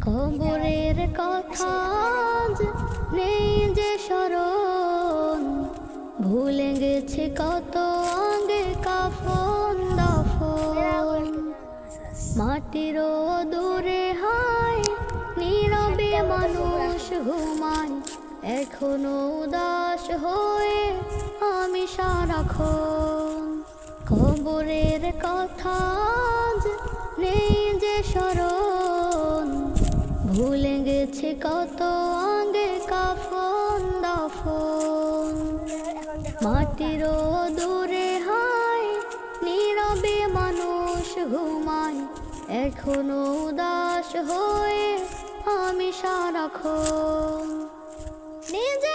কবরের কথা আজ নেই যে স্মরণ, ভুলে গেছে কত আগে কাফন দাফন। মাটিরও দূরে হায় নীরবে মানুষ ঘুমায়, এখনো উদাস হয়ে আমি সারাক্ষণ। কবরের কথা আজ নেই যে স্মরণ, ভুলে গেছে কত আগে কাফন দাফন। মাটিরও দূরে হায় নীরবে মানুষ ঘুমায়, এখনো উদাস হয়ে আমি সারাক্ষণ। নিজে